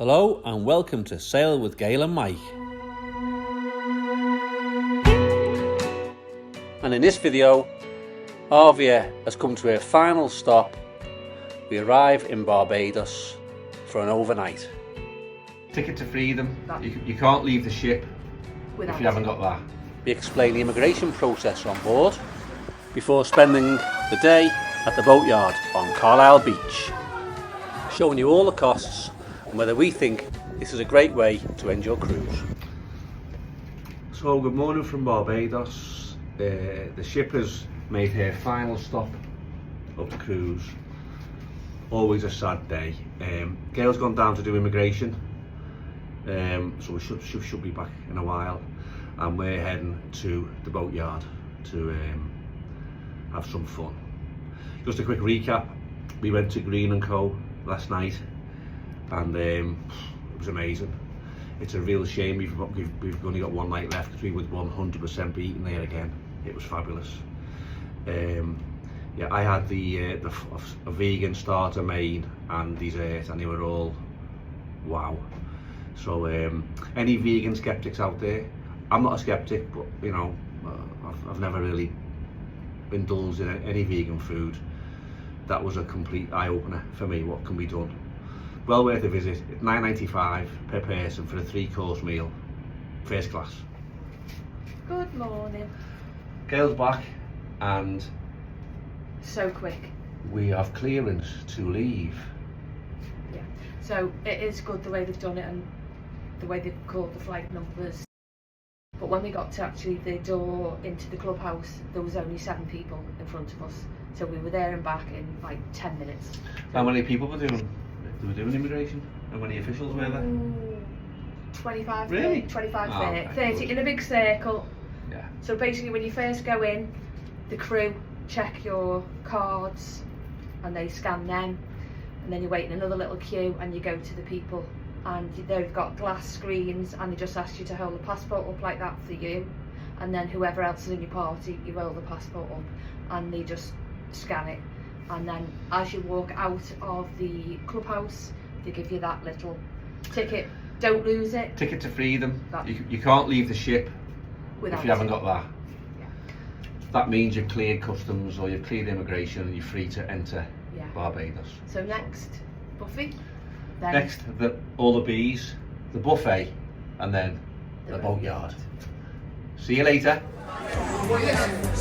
Hello and welcome to Sail with Gail and Mike. And in this video, Arvia has come to her final stop. We arrive in Barbados for an overnight. Ticket to freedom. You can't leave the ship if you haven't got that. We explain the immigration process on board before spending the day at the Boatyard on Carlisle Beach, showing you all the costs and whether we think this is a great way to end your cruise. So good morning from Barbados. The ship has made her final stop of the cruise. Always a sad day. Gail's gone down to do immigration, so we should be back in a while, and we're heading to the Boatyard to have some fun. Just a quick recap: we went to Green & Co last night, and it was amazing. It's a real shame we've only got one night left, because we would 100% be eating there again. It was fabulous. Yeah, I had a vegan starter main and dessert, and they were all wow. So any vegan skeptics out there, I'm not a skeptic, but you know, I've never really indulged in any vegan food. That was a complete eye-opener for me. What can be done? Well worth a visit. $9.95 per person for a 3-course meal, first class. Good morning. Gail's back, and so quick. we have clearance to leave. Yeah. So it is good the way they've done it and the way they've called the flight numbers. But when we got to actually the door into the clubhouse, there was only 7 people in front of us. So we were there and back in like 10 minutes. How many people were doing immigration? How many officials were there? 25, Really? 25, Oh, 30, okay, 30 good. in a big circle. Yeah. So basically when you first go in, the crew check your cards and they scan them, and then you wait in another little queue and you go to the people, and they've got glass screens and they just ask you to hold the passport up like that for you, and then whoever else is in your party, you hold the passport up and they just scan it, and then as you walk out of the clubhouse they give you that little ticket. Don't lose it. Ticket to freedom. You can't leave the ship if you haven't got that. Yeah. That means you've cleared customs or you've cleared immigration and you're free to enter Barbados. So next, buffet. Then Next, all the bees, the buffet, and then the Boatyard. See you later. Going out to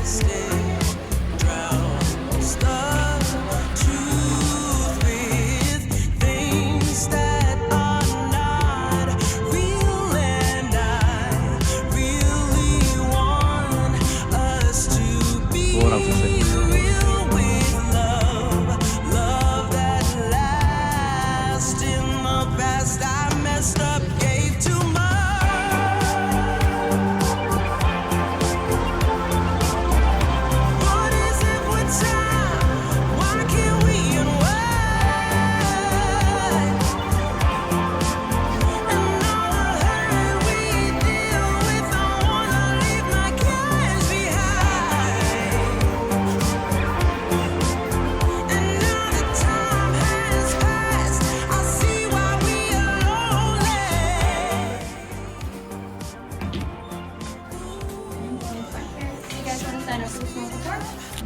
sea.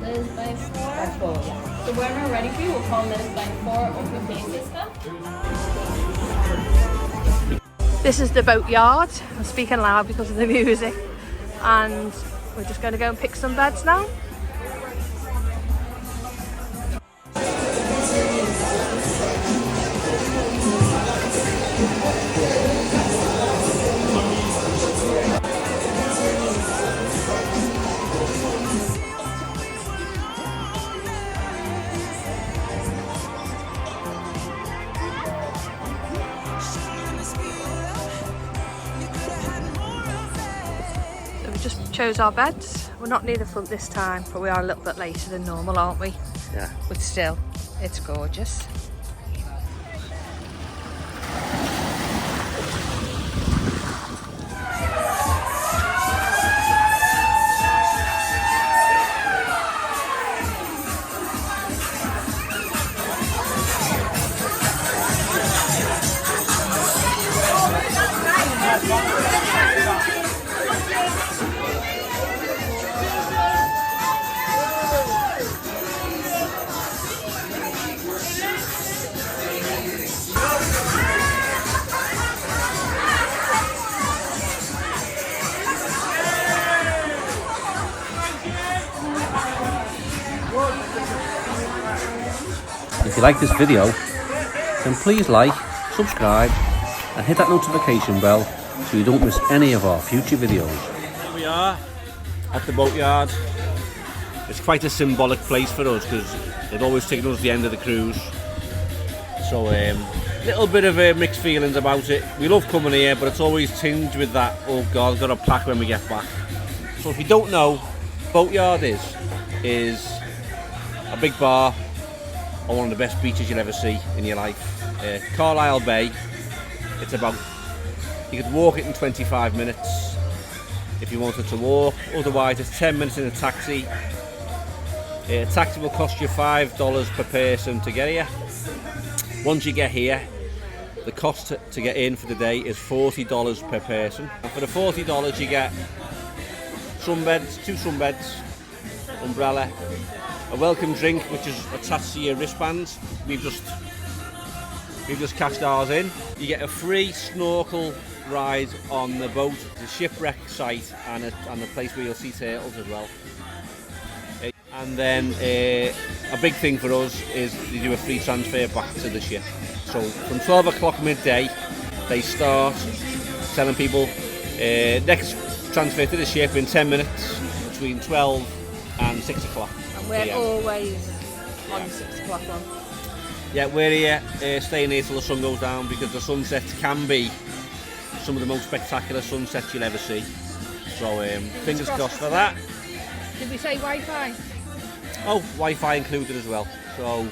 Liz by 4. So when we're ready for you, we'll call Liz by 4, open base stuff. this is the Boatyard. I'm speaking loud because of the music, and we're just going to go and pick some beds now. Just chose our beds. We're not near the front this time, but we are a little bit later than normal, aren't we? Yeah. But still, it's gorgeous. If you like this video, then please like, subscribe and hit that notification bell so you don't miss any of our future videos. Here we are at the boatyard. It's quite a symbolic place for us because it always signals the end of the cruise. So little bit of mixed feelings about it. We love coming here, but it's always tinged with that, oh God, got to pack when we get back. So if you don't know, Boatyard is a big bar on one of the best beaches you'll ever see in your life. Carlisle Bay. It's about, you could walk it in 25 minutes if you wanted to walk. Otherwise it's 10 minutes in a taxi. A taxi will cost you $5 per person to get here. Once you get here, the cost to get in for the day is $40 per person. And for the $40 you get sunbeds, 2 sunbeds, umbrella, a welcome drink which is attached to your wristbands. We've just cashed ours in. You get a free snorkel ride on the boat, the shipwreck site, and the place where you'll see turtles as well. And then a big thing for us is they do a free transfer back to the ship. So from 12 o'clock midday, they start telling people next transfer to the ship in 10 minutes between 12 and 6 o'clock. And we're always on 6 o'clock one. Yeah, we're here staying here till the sun goes down because the sunsets can be some of the most spectacular sunsets you'll ever see. So fingers crossed for that. Did we say Wi-Fi? Oh, Wi-Fi included as well. So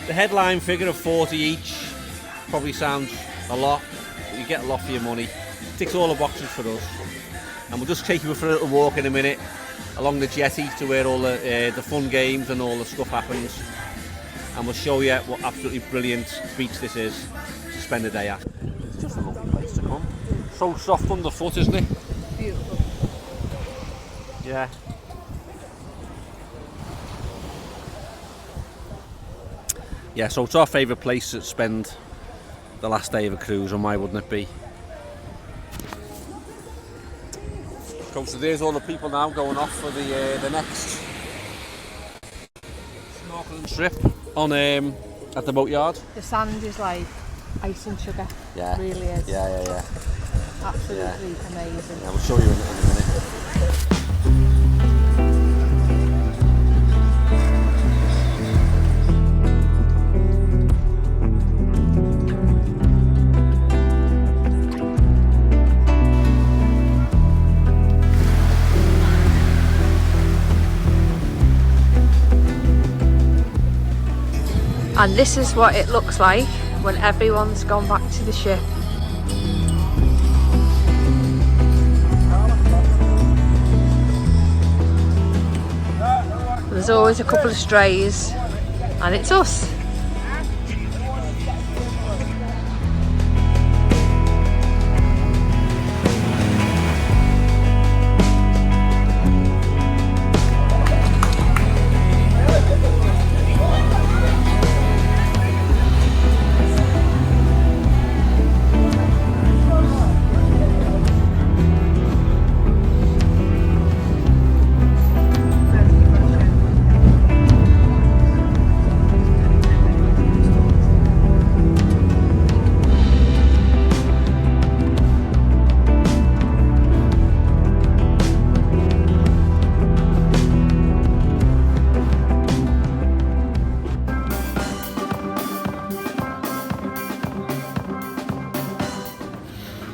the headline figure of 40 each probably sounds a lot, but you get a lot for your money. Ticks all the boxes for us. And we'll just take you for a little walk in a minute along the jetty to where all the fun games and all the stuff happens. And we'll show you what absolutely brilliant beach this is to spend the day at. It's just a lovely place to come. So soft underfoot, isn't it? Beautiful. Yeah. Yeah, so it's our favourite place to spend the last day of a cruise, and why wouldn't it be? So there's all the people now going off for the next snorkeling trip on at the boatyard. The sand is like ice and sugar. Yeah. It really is. Yeah. Absolutely amazing. Yeah, we'll show you in a minute. And this is what it looks like when everyone's gone back to the ship. There's always a couple of strays, and it's us.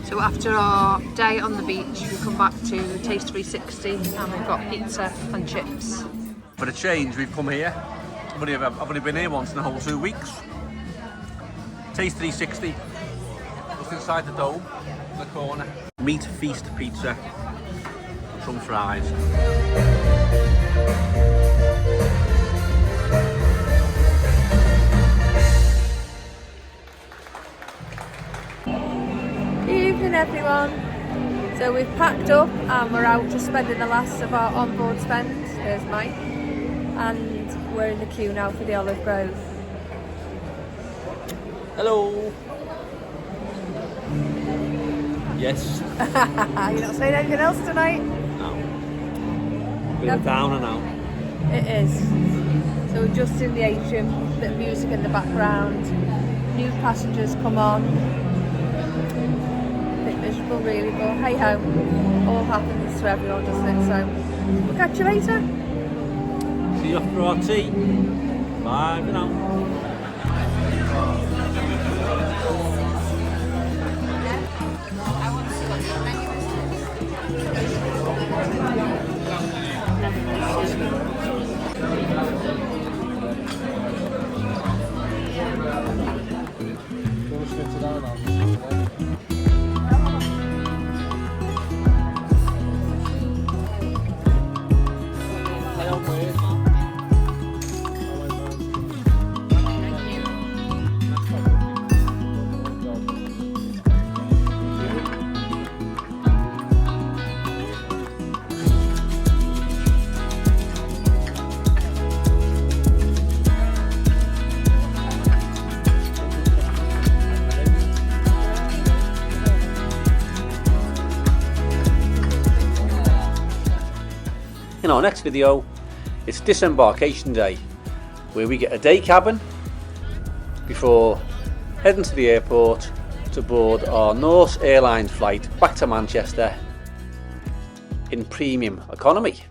So after our day on the beach, we come back to Taste 360 and we've got pizza and chips. For a change, we've come here. I've only been here once in the whole 2 weeks. Taste 360, just inside the dome, in the corner. Meat feast pizza, some fries. Evening everyone. So we've packed up and we're out just spending the last of our onboard spend. There's Mike. And we're in the queue now for the Olive Grove. Hello. Yes. You're not saying anything else tonight? No. Bit of a downer now. It is. So we're just in the atrium, bit of music in the background, new passengers come on. A bit miserable really, but hey ho, all happens to everyone, doesn't it? So we'll catch you later. See you after our tea. Bye for now. In our next video, it's disembarkation day, where we get a day cabin before heading to the airport to board our Norse Airlines flight back to Manchester in premium economy.